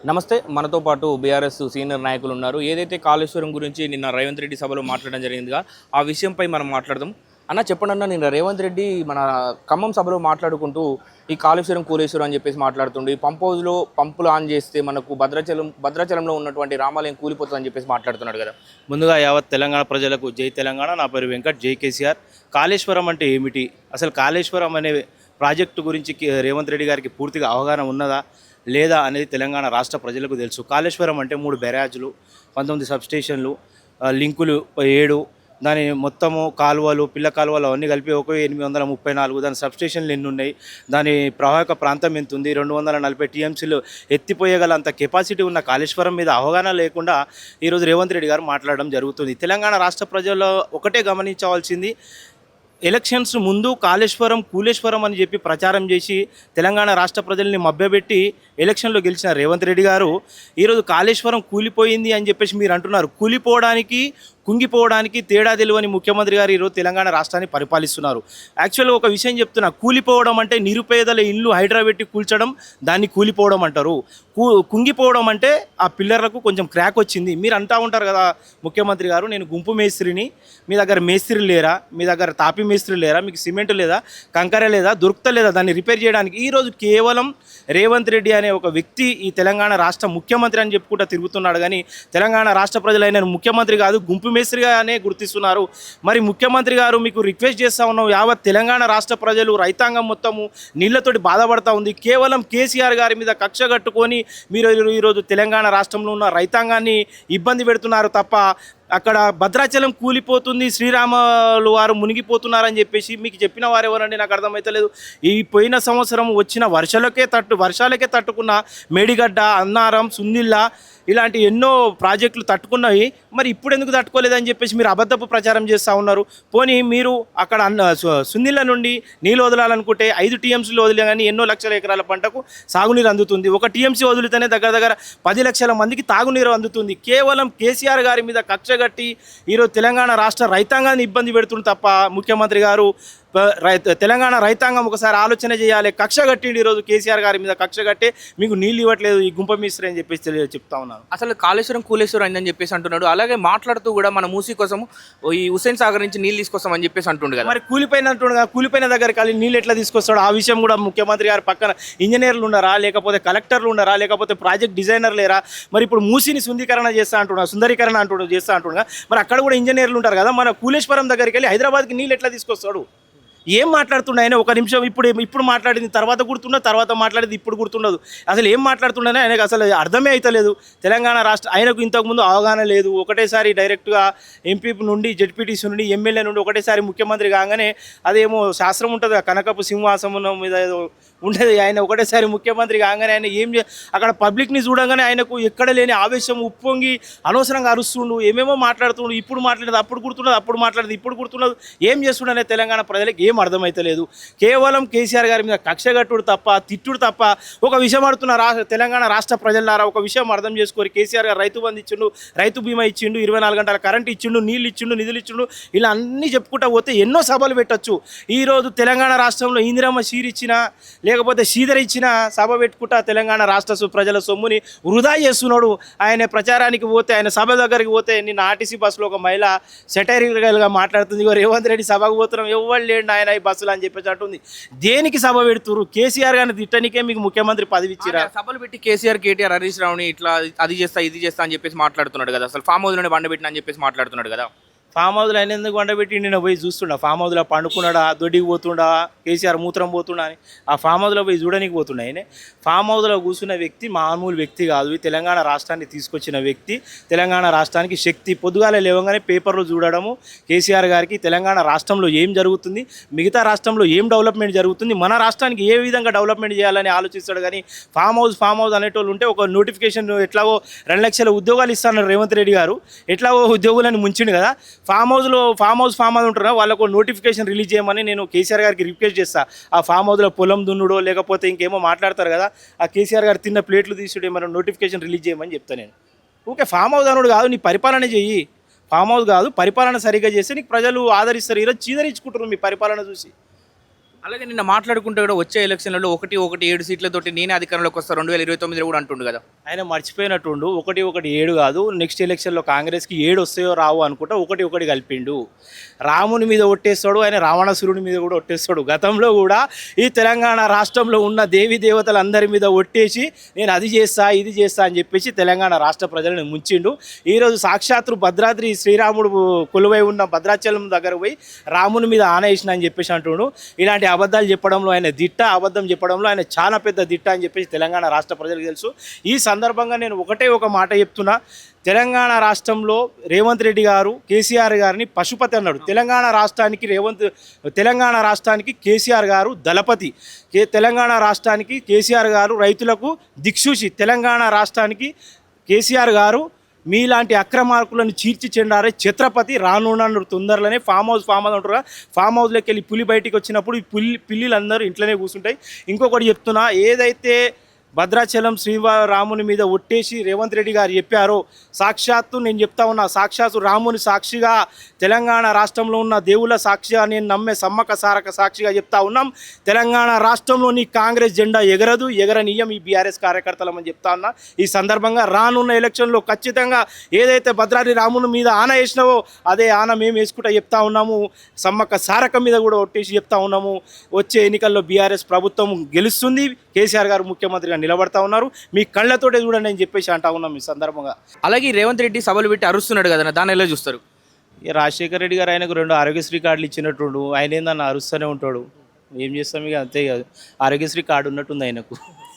నమస్తే. మనతో పాటు బీఆర్ఎస్ సీనియర్ నాయకులు ఉన్నారు. ఏదైతే కాళేశ్వరం గురించి నిన్న రేవంత్ రెడ్డి సభలో మాట్లాడడం జరిగిందిగా, ఆ విషయంపై మనం మాట్లాడదాం. అన్న చెప్పండి అన్న, నిన్న రేవంత్ రెడ్డి మన ఖమ్మం సభలో మాట్లాడుకుంటూ ఈ కాళేశ్వరం కూలేశ్వరం అని చెప్పేసి మాట్లాడుతుండే, పంప్ హౌస్లో పంపులు ఆన్ చేస్తే మనకు భద్రాచలంలో ఉన్నటువంటి రామాలయం కూలిపోతుందని చెప్పేసి మాట్లాడుతున్నాడు కదా. ముందుగా యావత్ తెలంగాణ ప్రజలకు జై తెలంగాణ. నా పేరు వెంకట్, జై కేసీఆర్. కాళేశ్వరం అంటే ఏమిటి, అసలు కాళేశ్వరం అనే ప్రాజెక్టు గురించి రేవంత్ రెడ్డి గారికి పూర్తిగా అవగాహన ఉన్నదా లేదా అనేది తెలంగాణ రాష్ట్ర ప్రజలకు తెలుసు. కాళేశ్వరం అంటే 3 బ్యారేజ్లు, 19 సబ్స్టేషన్లు, లింకులు 7, దాని మొత్తము కాలువలు, పిల్ల కాలువలు అవన్నీ కలిపి 834. దాని సబ్స్టేషన్లు ఎన్ని ఉన్నాయి, దాని ప్రవాహక ప్రాంతం ఎంత ఉంది, 240 టీఎంసీలు ఎత్తిపోయగల అంత కెపాసిటీ ఉన్న కాళేశ్వరం మీద అవగాహన లేకుండా ఈరోజు రేవంత్ రెడ్డి గారు మాట్లాడడం జరుగుతుంది. తెలంగాణ రాష్ట్ర ప్రజలు ఒకటే గమనించవలసింది, ఎలక్షన్స్ ముందు కాళేశ్వరం కూలేశ్వరం అని చెప్పి ప్రచారం చేసి తెలంగాణ రాష్ట్ర ప్రజల్ని మభ్యపెట్టి ఎలక్షన్లో గెలిచిన రేవంత్ రెడ్డి గారు ఈరోజు కాళేశ్వరం కూలిపోయింది అని చెప్పేసి మీరు అంటున్నారు. కూలిపోవడానికి కుంగిపోవడానికి తేడా తెలియని ముఖ్యమంత్రి గారు ఈరోజు తెలంగాణ రాష్ట్రాన్ని పరిపాలిస్తున్నారు. యాక్చువల్గా ఒక విషయం చెప్తున్నా, కూలిపోవడం అంటే నిరుపేదల ఇల్లు హైడ్రా పెట్టి కూల్చడం, దాన్ని కూలిపోవడం అంటారు. కుంగిపోవడం అంటే ఆ పిల్లర్లకు కొంచెం క్రాక్ వచ్చింది. మీరు అంటూ ఉంటారు కదా ముఖ్యమంత్రి గారు, నేను గుంపు మేస్త్రిని, మీ దగ్గర మేస్త్రి లేరా, మీ దగ్గర తాపి మేస్త్రి లేరా, మీకు సిమెంట్ లేదా, కంకర లేదా, దొరుకుతలేదా దాన్ని రిపేర్ చేయడానికి. ఈరోజు కేవలం రేవంత్ రెడ్డి అనే ఒక వ్యక్తి ఈ తెలంగాణ రాష్ట్ర ముఖ్యమంత్రి అని చెప్పుకుంటూ తిరుగుతున్నాడు, కానీ తెలంగాణ రాష్ట్ర ప్రజలైన ముఖ్యమంత్రి కాదు, గుంపు మేస్త్రిగానే గుర్తిస్తున్నారు. మరి ముఖ్యమంత్రి గారు మీకు రిక్వెస్ట్ చేస్తూ ఉన్నాం, యావత్ తెలంగాణ రాష్ట్ర ప్రజలు రైతాంగం మొత్తము నీళ్లతోటి బాధపడతా ఉంది. కేవలం కేసీఆర్ గారి మీద కక్ష కట్టుకొని మీరు ఈరోజు తెలంగాణ రాష్ట్రంలో ఉన్న రైతాంగాన్ని ఇబ్బంది పెడుతున్నారు తప్ప అక్కడ భద్రాచలం కూలిపోతుంది, శ్రీరాములు వారు మునిగిపోతున్నారని చెప్పేసి మీకు చెప్పిన వారు ఎవరండి, నాకు అర్థమవుతలేదు. ఈ పోయిన సంవత్సరం వచ్చిన వర్షాలకే తట్టుకున్న మేడిగడ్డ, అన్నారం, సుందిల్ల ఇలాంటి ఎన్నో ప్రాజెక్టులు తట్టుకున్నాయి. మరి ఇప్పుడు ఎందుకు తట్టుకోలేదని చెప్పేసి మీరు అబద్ధపు ప్రచారం చేస్తూ ఉన్నారు. పోనీ మీరు అక్కడ సుందిల్ల నుండి నీళ్ళు వదలాలనుకుంటే 5 టీఎంసీలు వదిలే కానీ ఎన్నో లక్షల ఎకరాల పంటకు సాగునీరు అందుతుంది. 1 టీఎంసీ వదిలితేనే దగ్గర 10 లక్షల మందికి తాగునీరు అందుతుంది. కేవలం కేసీఆర్ గారి మీద కక్ష కట్టి ఈరోజు తెలంగాణ రాష్ట్ర రైతాంగాన్ని ఇబ్బంది పెడుతుంది తప్ప ముఖ్యమంత్రి గారు తెలంగాణ రైతాంగం ఒకసారి ఆలోచన చేయాలి. కక్ష కట్టిండి ఈరోజు కేసీఆర్ గారి మీద కక్ష కట్టే మీకు నీళ్ళు ఇవ్వట్లేదు ఈ గుంప మిస్త్రి అని చెప్పేసి చెప్తా ఉన్నాను. అసలు కాళేశ్వరం కూలేశ్వరం అయిందని చెప్పేసి అంటున్నాడు. అలాగే మాట్లాడుతూ కూడా మన మూసీ కోసం ఈ హుస్సేన్ సాగర్ నుంచి నీళ్ళు తీసుకొస్తాం అని చెప్పేసి అంటుండు కదా. మరి కూలిపోయిన దగ్గర నీళ్ళు ఎట్లా తీసుకొస్తాడు, ఆ విషయం కూడా ముఖ్యమంత్రి గారు పక్కన ఇంజనీర్లు ఉన్నారా, లేకపోతే కలెక్టర్లు ఉన్నారా, లేకపోతే ప్రాజెక్ట్ డిజైనర్ లేరా? మరి ఇప్పుడు మూసీని సుందరీకరణ చేస్తా అంటున్నా మరి అక్కడ కూడా ఇంజనీర్లు ఉంటారు కదా. మన కూలేశ్వరం దగ్గరికి వెళ్ళి హైదరాబాద్కి నీళ్ళు ఎట్లా తీసుకొస్తాడు? ఏం మాట్లాడుతుండే ఆయన? ఒక నిమిషం ఇప్పుడు మాట్లాడింది తర్వాత గుర్తుండదు, తర్వాత మాట్లాడింది ఇప్పుడు గుర్తుండదు. అసలు ఏం మాట్లాడుతుండే ఆయనకు అసలు అర్థమే అవుతలేదు. తెలంగాణ రాష్ట్ర ఆయనకు ఇంతకుముందు అవగాహన లేదు. ఒకటేసారి డైరెక్ట్గా ఎంపీ నుండి, జెడ్పీటీసీ నుండి, ఎమ్మెల్యే నుండి ఒకటేసారి ముఖ్యమంత్రి కాగానే అదేమో శాస్త్రం ఉంటుంది, కనకపు సింహాసనం మీద ఏదో ఉండేది. ఆయన ఒకటేసారి ముఖ్యమంత్రి కాగానే ఆయన అక్కడ పబ్లిక్ని చూడగానే ఆయనకు ఎక్కడ లేని ఆవేశం ఉప్పొంగి అనవసరంగా అరుస్తుండు, ఏమేమో మాట్లాడుతుండు. ఇప్పుడు మాట్లాడేది అప్పుడు గుర్తుండదు, అప్పుడు మాట్లాడేది ఇప్పుడు గుర్తుండదు. ఏం చేస్తుండనే తెలంగాణ ప్రజలకు ఏం అర్థమైతలేదు. కేవలం కేసీఆర్ గారి మీద కక్ష కట్టుడు తప్ప, తిట్టుడు తప్ప. ఒక విషయం అడుగుతున్న తెలంగాణ రాష్ట్ర ప్రజలారా, ఒక విషయం అర్థం చేసుకోరు. కేసీఆర్ గారు రైతు బంధు ఇచ్చిండు, రైతు బీమా ఇచ్చిండు, 24 గంటల కరెంట్ ఇచ్చిండు, నీళ్ళు ఇచ్చిండు, నిధులు ఇచ్చిండు, ఇలా అన్నీ చెప్పుకుంటా పోతే ఎన్నో సభలు పెట్టచ్చు. ఈరోజు తెలంగాణ రాష్ట్రంలో ఇందిరమ్మ షీర్ ఇచ్చినా, లేకపోతే శ్రీధర్ ఇచ్చిన సభ పెట్టుకుంటా తెలంగాణ రాష్ట్ర ప్రజల సొమ్ముని వృధా చేస్తున్నాడు. ఆయన ప్రచారానికి పోతే, ఆయన సభ దగ్గరికి పోతే, నిన్న ఆర్టీసీ బస్సులో ఒక మహిళ సెటైరికల్గా మాట్లాడుతుంది, రేవంత్ రెడ్డి సభకు పోతున్నాం, ఎవరు లేండి ఆయన ఈ బస్సులు అని చెప్పేసి అంటుంది. దేనికి సభ పెడుతురు? కేసీఆర్ గారిని తిట్టనికే మీకు ముఖ్యమంత్రి పదవి ఇచ్చిరా? సభలు పెట్టి కేసీఆర్, కేటీఆర్, హరీష్ రావుని ఇట్లా అది చేస్తా ఇది చేస్తా అని చెప్పేసి మాట్లాడుతున్నాడు కదా. అసలు ఫామ్ హౌస్లోనే బండబెట్టిన అని చెప్పేసి మాట్లాడుతున్నాడు కదా. ఫామ్ హౌస్లో ఆయన ఎందుకు వండబెట్టి నేను పోయి చూస్తుండా? ఫామ్ హౌస్లో పండుకున్నాడా, దొడ్డికి పోతుండా, కేసీఆర్ మూత్రం పోతుండా అని ఆ ఫామ్ హౌస్లో పోయి చూడడానికి పోతుండా? ఆయన ఫామ్ హౌస్లో కూర్చున్న వ్యక్తి మామూలు వ్యక్తి కాదు. తెలంగాణ రాష్ట్రాన్ని తీసుకొచ్చిన వ్యక్తి, తెలంగాణ రాష్ట్రానికి శక్తి. పొద్దుగాల లేవగానే పేపర్లో చూడడము, కేసీఆర్ గారికి తెలంగాణ రాష్ట్రంలో ఏం జరుగుతుంది, మిగతా రాష్ట్రంలో ఏం డెవలప్మెంట్ జరుగుతుంది, మన రాష్ట్రానికి ఏ విధంగా డెవలప్మెంట్ చేయాలని ఆలోచిస్తాడు. కానీ ఫామ్ హౌస్ అనేటోళ్ళు ఉంటే ఒక నోటిఫికేషన్ ఎట్లాగో 2 లక్షల ఉద్యోగాలు ఇస్తాను రేవంత్ రెడ్డి గారు, ఎట్లాగో ఉద్యోగులను ముంచిండు కదా. ఫామ్ హౌస్ ఉంటారా, వాళ్ళకు నోటిఫికేషన్ రిలీజ్ చేయమని నేను కేసీఆర్ గారికి రిక్వెస్ట్ చేస్తాను. ఆ ఫామ్ హౌస్లో పొలం దున్నుడో లేకపోతే ఇంకేమో మాట్లాడతారు కదా, ఆ కేసీఆర్ గారు తిన్న ప్లేట్లు తీసుడు ఏమైనా నోటిఫికేషన్ రిలీజ్ చేయమని చెప్తాను నేను. ఓకే, ఫామ్ హౌస్ అనుడు కాదు, నీ పరిపాలన చెయ్యి. ఫామ్ హౌస్ కాదు, పరిపాలన సరిగ్గా చేస్తే నీకు ప్రజలు ఆదరిస్తారు. ఈరోజు చీదరించుకుంటారు మీ పరిపాలన చూసి. అలాగే నిన్న మాట్లాడుకుంటే కూడా వచ్చే ఎలక్షన్లలో 1-1-7 సీట్లతోటి నేనే అధికారంలోకి వస్తా 2029 కూడా అంటుండు కదా. ఆయన మర్చిపోయినట్టుండు. 1-1-7 కాదు, నెక్స్ట్ ఎలక్షన్లో కాంగ్రెస్కి 7 వస్తాయో రావు అనుకుంటా 1-1 కలిపిండు. రాముని మీద ఒట్టేస్తాడు, ఆయన రావణాసురుడి మీద కూడా ఒట్టేస్తాడు. గతంలో కూడా ఈ తెలంగాణ రాష్ట్రంలో ఉన్న దేవీ దేవతలందరి మీద ఒట్టేసి నేను అది చేస్తా ఇది చేస్తా అని చెప్పేసి తెలంగాణ రాష్ట్ర ప్రజలను ముంచిండు. ఈరోజు సాక్షాత్తు భద్రాద్రి శ్రీరాముడు కొలువై ఉన్న భద్రాచలం దగ్గర పోయి రాముని మీద ఆన వేసిన అని చెప్పేసి అంటుండు. ఇలాంటి అబద్ధాలు చెప్పడంలో ఆయన దిట్ట, అబద్ధం చెప్పడంలో ఆయన చాలా పెద్ద దిట్ట అని చెప్పేసి తెలంగాణ రాష్ట్ర ప్రజలకు తెలుసు. ఈ సందర్భంగా నేను ఒక మాట చెప్తున్నా. తెలంగాణ రాష్ట్రంలో రేవంత్ రెడ్డి గారు కేసీఆర్ గారిని పశుపతి అన్నాడు. తెలంగాణ రాష్ట్రానికి కేసీఆర్ గారు దళపతి. తెలంగాణ రాష్ట్రానికి కేసీఆర్ గారు రైతులకు దిక్సూచి. తెలంగాణ రాష్ట్రానికి కేసీఆర్ గారు మీలాంటి అక్రమార్కులను చీల్చి చెండారే ఛత్రపతి. రానున్న తొందరలోనే ఫామ్ హౌస్ అంటారు. ఫామ్ హౌస్లోకి వెళ్ళి పులి బయటికి వచ్చినప్పుడు ఈ పిల్లిలు అందరూ ఇంట్లోనే కూర్చుంటాయి. ఇంకొకటి చెప్తున్నా, ఏదైతే భద్రాచలం శ్రీరాముని మీద ఒట్టేసి రేవంత్ రెడ్డి గారు చెప్పారో, సాక్షాత్తు నేను చెప్తా ఉన్నా, సాక్షాత్తు రాముని సాక్షిగా, తెలంగాణ రాష్ట్రంలో ఉన్న దేవుళ్ళ సాక్షిగా, నేను నమ్మే సమ్మక్క సారక సాక్షిగా చెప్తా ఉన్నాం, తెలంగాణ రాష్ట్రంలోని కాంగ్రెస్ జెండా ఎగరనీయం ఈ బీఆర్ఎస్ కార్యకర్తలమని చెప్తా ఉన్నా. ఈ సందర్భంగా రానున్న ఎలక్షన్లో ఖచ్చితంగా ఏదైతే భద్రాద్రి రాముని మీద ఆన వేసినావో అదే ఆన మేము వేసుకుంటా చెప్తా ఉన్నాము. సమ్మక్క సారక మీద కూడా ఒట్టేసి చెప్తా ఉన్నాము. వచ్చే ఎన్నికల్లో బీఆర్ఎస్ ప్రభుత్వం గెలుస్తుంది, కేసీఆర్ గారు ముఖ్యమంత్రిగా నిలబడతా ఉన్నారు. మీ కళ్ళతోటే చూడండి అని చెప్పేసి అంటా ఉన్నాం ఈ సందర్భంగా. అలాగే రేవంత్ రెడ్డి సభలు పెట్టి అరుస్తున్నాడు కదా, దాన్ని ఎలా చూస్తారు? ఈ రాజశేఖర రెడ్డి గారు ఆయనకు 2 ఆరోగ్యశ్రీ కార్డులు ఇచ్చినట్టుండు. ఆయన ఏందన్న అరుస్తూనే ఉంటాడు. ఏం చేస్తాం ఇక, అంతే కాదు. ఆరోగ్యశ్రీ కార్డు ఉన్నట్టుంది ఆయనకు.